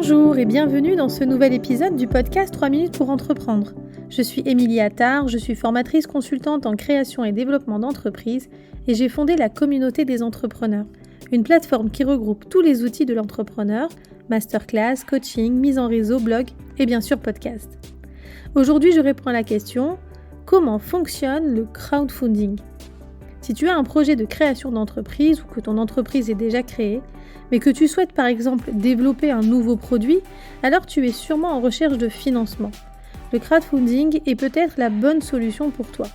Bonjour et bienvenue dans ce nouvel épisode du podcast 3 minutes pour entreprendre. Je suis Émilie Attard, je suis formatrice consultante en création et développement d'entreprises et j'ai fondé la communauté des entrepreneurs, une plateforme qui regroupe tous les outils de l'entrepreneur, masterclass, coaching, mise en réseau, blog et bien sûr podcast. Aujourd'hui, je réponds à la question « Comment fonctionne le crowdfunding ?» Si tu as un projet de création d'entreprise ou que ton entreprise est déjà créée, mais que tu souhaites par exemple développer un nouveau produit, alors tu es sûrement en recherche de financement. Le crowdfunding est peut-être la bonne solution pour toi.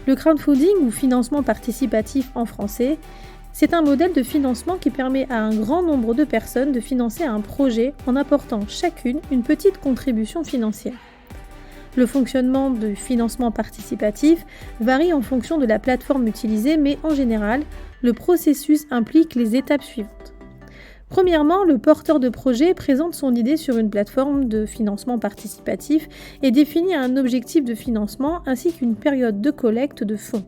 Le crowdfunding ou financement participatif en français, c'est un modèle de financement qui permet à un grand nombre de personnes de financer un projet en apportant chacune une petite contribution financière. Le fonctionnement du financement participatif varie en fonction de la plateforme utilisée, mais en général, le processus implique les étapes suivantes. Premièrement, le porteur de projet présente son idée sur une plateforme de financement participatif et définit un objectif de financement ainsi qu'une période de collecte de fonds.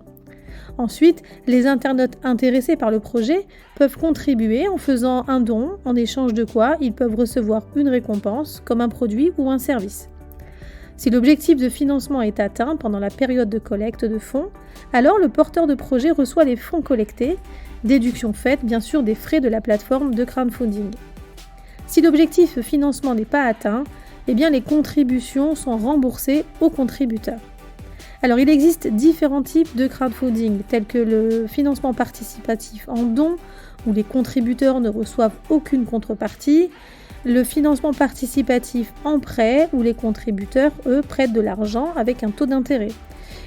Ensuite, les internautes intéressés par le projet peuvent contribuer en faisant un don, en échange de quoi ils peuvent recevoir une récompense, comme un produit ou un service. Si l'objectif de financement est atteint pendant la période de collecte de fonds, alors le porteur de projet reçoit les fonds collectés, déduction faite bien sûr des frais de la plateforme de crowdfunding. Si l'objectif de financement n'est pas atteint, eh bien les contributions sont remboursées aux contributeurs. Alors il existe différents types de crowdfunding, tels que le financement participatif en don, où les contributeurs ne reçoivent aucune contrepartie, le financement participatif en prêt, où les contributeurs, eux, prêtent de l'argent avec un taux d'intérêt.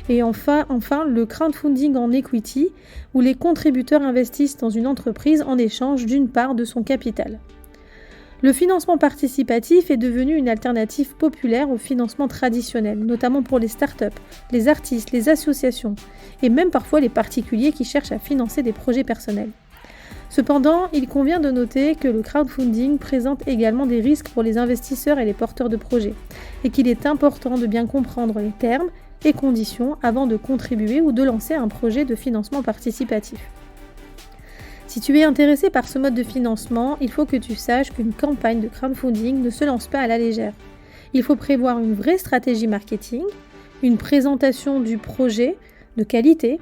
Et enfin, le crowdfunding en equity, où les contributeurs investissent dans une entreprise en échange d'une part de son capital. Le financement participatif est devenu une alternative populaire au financement traditionnel, notamment pour les startups, les artistes, les associations et même parfois les particuliers qui cherchent à financer des projets personnels. Cependant, il convient de noter que le crowdfunding présente également des risques pour les investisseurs et les porteurs de projets, et qu'il est important de bien comprendre les termes et conditions avant de contribuer ou de lancer un projet de financement participatif. Si tu es intéressé par ce mode de financement, il faut que tu saches qu'une campagne de crowdfunding ne se lance pas à la légère. Il faut prévoir une vraie stratégie marketing, une présentation du projet de qualité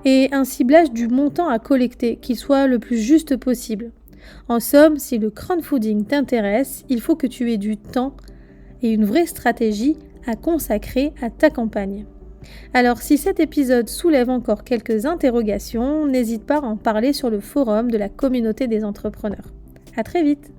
et un ciblage du montant à collecter qui soit le plus juste possible. En somme, si le crowdfunding t'intéresse, il faut que tu aies du temps et une vraie stratégie à consacrer à ta campagne. Alors si cet épisode soulève encore quelques interrogations, n'hésite pas à en parler sur le forum de la communauté des entrepreneurs. À très vite!